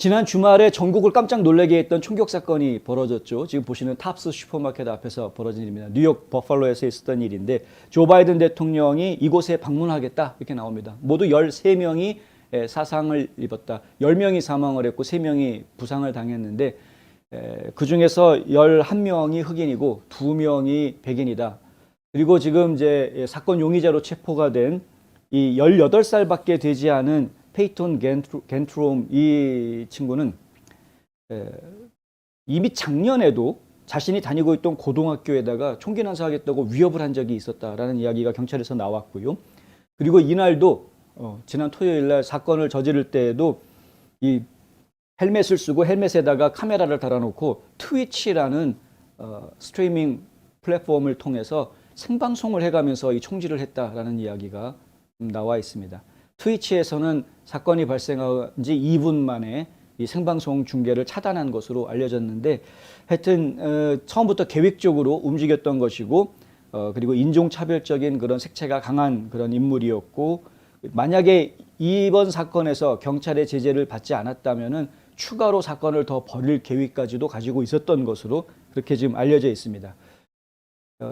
지난 주말에 전국을 깜짝 놀라게 했던 총격 사건이 벌어졌죠. 지금 보시는 탑스 슈퍼마켓 앞에서 벌어진 일입니다. 뉴욕 버팔로에서 있었던 일인데 조 바이든 대통령이 이곳에 방문하겠다 이렇게 나옵니다. 모두 13명이 사상을 입었다. 10명이 사망을 했고 3명이 부상을 당했는데 그중에서 11명이 흑인이고 2명이 백인이다. 그리고 지금 이제 사건 용의자로 체포가 된 이 18살밖에 되지 않은 페이톤 겐트롬 이 친구는 이미 작년에도 자신이 다니고 있던 고등학교에다가 총기 난사하겠다고 위협을 한 적이 있었다라는 이야기가 경찰에서 나왔고요. 그리고 이날도 지난 토요일 날 사건을 저지를 때에도 이 헬멧을 쓰고 헬멧에다가 카메라를 달아놓고 트위치라는 스트리밍 플랫폼을 통해서 생방송을 해가면서 이 총질을 했다라는 이야기가 나와 있습니다. 트위치에서는 사건이 발생한 지 2분 만에 이 생방송 중계를 차단한 것으로 알려졌는데 하여튼 처음부터 계획적으로 움직였던 것이고 그리고 인종차별적인 그런 색채가 강한 그런 인물이었고 만약에 이번 사건에서 경찰의 제재를 받지 않았다면은 추가로 사건을 더 벌일 계획까지도 가지고 있었던 것으로 그렇게 지금 알려져 있습니다.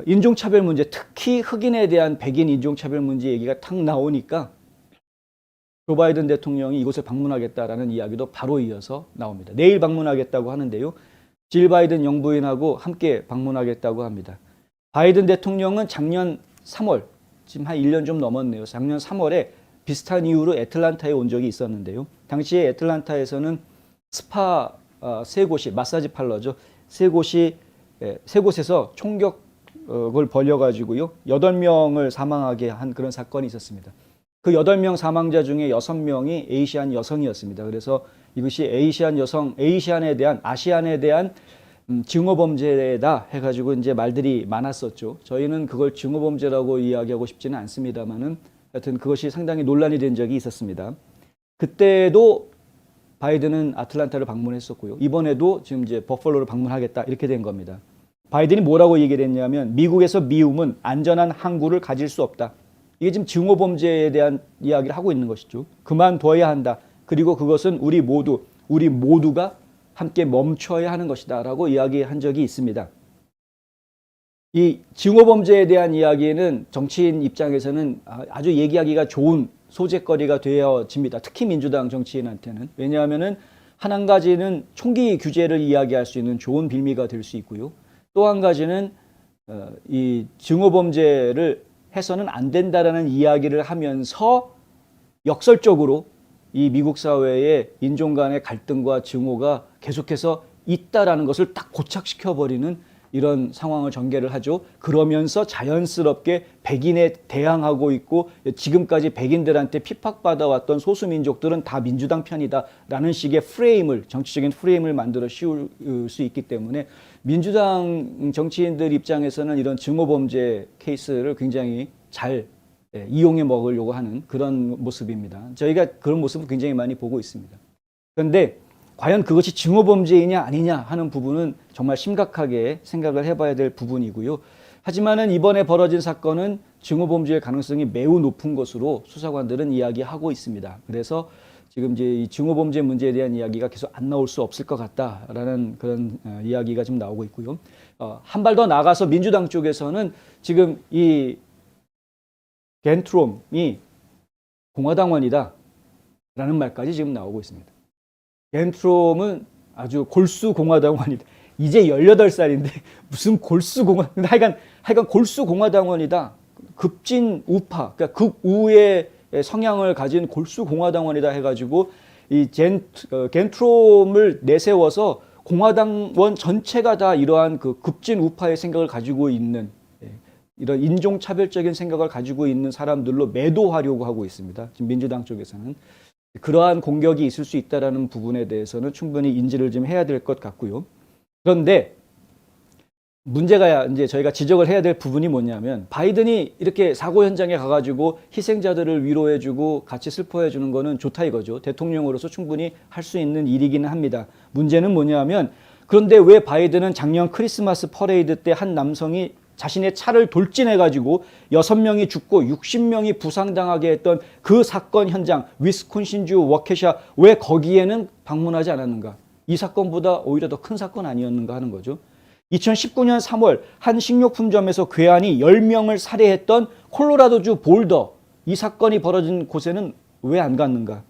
인종차별 문제, 특히 흑인에 대한 백인 인종차별 문제 얘기가 탁 나오니까 조 바이든 대통령이 이곳에 방문하겠다라는 이야기도 바로 이어서 나옵니다. 내일 방문하겠다고 하는데요. 질 바이든 영부인하고 함께 방문하겠다고 합니다. 바이든 대통령은 작년 3월, 지금 한 1년 좀 넘었네요. 작년 3월에 비슷한 이유로 애틀란타에 온 적이 있었는데요. 당시에 애틀란타에서는 스파 세 곳이, 마사지 팔러죠. 세 곳에서 총격을 벌여가지고요. 8명을 사망하게 한 그런 사건이 있었습니다. 그 8명 사망자 중에 6명이 에이시안 여성이었습니다. 그래서 이것이 아시안에 대한 증오범죄다 해가지고 이제 말들이 많았었죠. 저희는 그걸 증오범죄라고 이야기하고 싶지는 않습니다만은 하여튼 그것이 상당히 논란이 된 적이 있었습니다. 그때도 바이든은 아틀란타를 방문했었고요. 이번에도 지금 이제 버펄로를 방문하겠다 이렇게 된 겁니다. 바이든이 뭐라고 얘기를 했냐면 미국에서 미움은 안전한 항구를 가질 수 없다. 이게 지금 증오범죄에 대한 이야기를 하고 있는 것이죠. 그만둬야 한다. 그리고 그것은 우리 모두가 함께 멈춰야 하는 것이다 라고 이야기한 적이 있습니다. 이 증오범죄에 대한 이야기는 정치인 입장에서는 아주 얘기하기가 좋은 소재거리가 되어집니다. 특히 민주당 정치인한테는. 왜냐하면은 한 가지는 총기 규제를 이야기할 수 있는 좋은 빌미가 될 수 있고요. 또 한 가지는 이 증오범죄를 해서는 안 된다라는 이야기를 하면서 역설적으로 이 미국 사회의 인종 간의 갈등과 증오가 계속해서 있다라는 것을 딱 고착시켜버리는 이런 상황을 전개를 하죠. 그러면서 자연스럽게 백인에 대항하고 있고 지금까지 백인들한테 핍박받아왔던 소수민족들은 다 민주당 편이다라는 식의 정치적인 프레임을 만들어 씌울 수 있기 때문에 민주당 정치인들 입장에서는 이런 증오범죄 케이스를 굉장히 잘 이용해 먹으려고 하는 그런 모습입니다. 저희가 그런 모습을 굉장히 많이 보고 있습니다. 그런데 과연 그것이 증오범죄이냐 아니냐 하는 부분은 정말 심각하게 생각을 해봐야 될 부분이고요. 하지만은 이번에 벌어진 사건은 증오범죄의 가능성이 매우 높은 것으로 수사관들은 이야기하고 있습니다. 그래서 지금 이제 이 증오범죄 문제에 대한 이야기가 계속 안 나올 수 없을 것 같다라는 그런 이야기가 지금 나오고 있고요. 한 발 더 나가서 민주당 쪽에서는 지금 이 겐트롬이 공화당원이다라는 말까지 지금 나오고 있습니다. 겐트롬은 아주 골수 공화당원이다. 이제 18살인데 무슨 골수 하여간 골수 공화당원이다. 급진 우파, 그러니까 극우의 성향을 가진 골수 공화당원이다 해가지고 이 겐트롬을 내세워서 공화당원 전체가 다 이러한 그 급진 우파의 생각을 가지고 있는 이런 인종차별적인 생각을 가지고 있는 사람들로 매도하려고 하고 있습니다. 지금 민주당 쪽에서는. 그러한 공격이 있을 수 있다는 부분에 대해서는 충분히 인지를 좀 해야 될 것 같고요. 그런데 문제가 이제 저희가 지적을 해야 될 부분이 뭐냐면 바이든이 이렇게 사고 현장에 가가지고 희생자들을 위로해주고 같이 슬퍼해주는 거는 좋다 이거죠. 대통령으로서 충분히 할 수 있는 일이기는 합니다. 문제는 뭐냐면 그런데 왜 바이든은 작년 크리스마스 퍼레이드 때 한 남성이 자신의 차를 돌진해가지고 6명이 죽고 60명이 부상당하게 했던 그 사건 현장, 위스콘신주 워케샤, 왜 거기에는 방문하지 않았는가? 이 사건보다 오히려 더 큰 사건 아니었는가 하는 거죠. 2019년 3월 한 식료품점에서 괴한이 10명을 살해했던 콜로라도주 볼더, 이 사건이 벌어진 곳에는 왜 안 갔는가?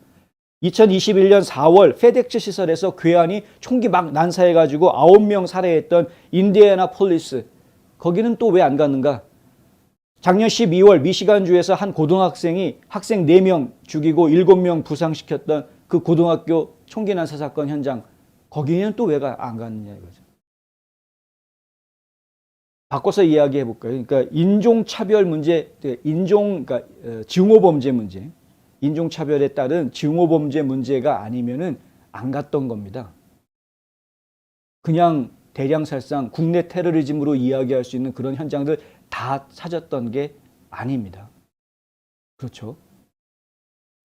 2021년 4월 페덱스 시설에서 괴한이 총기 막 난사해가지고 9명 살해했던 인디애나폴리스, 거기는 또 왜 안 갔는가? 작년 12월 미시간주에서 한 고등학생이 학생 4명 죽이고 7명 부상시켰던 그 고등학교 총기 난사 사건 현장, 거기에는 또 왜 안 갔느냐 이거죠. 바꿔서 이야기해 볼까요? 그러니까 인종차별 문제, 그러니까 증오범죄 문제, 인종차별에 따른 증오범죄 문제가 아니면은 안 갔던 겁니다. 그냥 대량살상 국내 테러리즘으로 이야기할 수 있는 그런 현장들 다 찾았던 게 아닙니다. 그렇죠?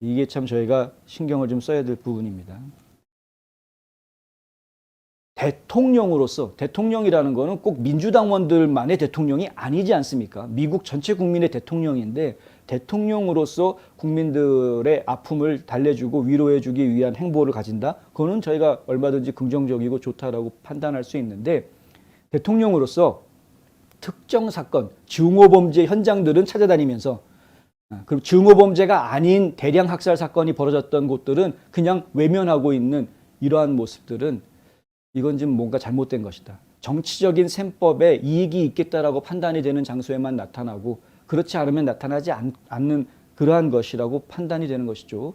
이게 참 저희가 신경을 좀 써야 될 부분입니다. 대통령으로서, 대통령이라는 거는 꼭 민주당원들만의 대통령이 아니지 않습니까? 미국 전체 국민의 대통령인데 대통령으로서 국민들의 아픔을 달래주고 위로해주기 위한 행보를 가진다? 그거는 저희가 얼마든지 긍정적이고 좋다라고 판단할 수 있는데, 대통령으로서 특정 사건, 증오범죄 현장들은 찾아다니면서, 그럼 증오범죄가 아닌 대량 학살 사건이 벌어졌던 곳들은 그냥 외면하고 있는 이러한 모습들은 이건 지금 뭔가 잘못된 것이다. 정치적인 셈법에 이익이 있겠다라고 판단이 되는 장소에만 나타나고 그렇지 않으면 나타나지 않는 그러한 것이라고 판단이 되는 것이죠.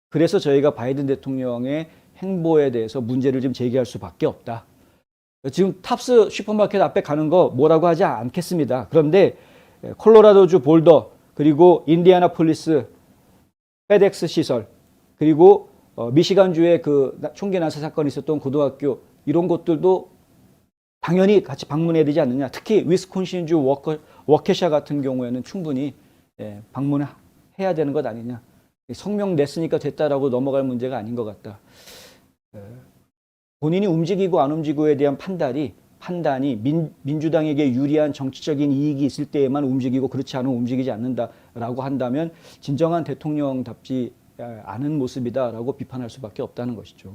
그래서 저희가 바이든 대통령의 행보에 대해서 문제를 좀 제기할 수밖에 없다. 지금 탑스 슈퍼마켓 앞에 가는 거 뭐라고 하지 않겠습니다. 그런데 콜로라도주 볼더, 그리고 인디애나폴리스 페덱스 시설, 그리고 미시간주에 그 총기 난사 사건이 있었던 고등학교, 이런 곳들도 당연히 같이 방문해야 되지 않느냐. 특히 위스콘신주 워케샤 같은 경우에는 충분히 방문해야 되는 것 아니냐. 성명 냈으니까 됐다라고 넘어갈 문제가 아닌 것 같다. 본인이 움직이고 안 움직이고에 대한 판단이 민주당에게 유리한 정치적인 이익이 있을 때에만 움직이고 그렇지 않으면 움직이지 않는다라고 한다면 진정한 대통령답지 않은 모습이다라고 비판할 수밖에 없다는 것이죠.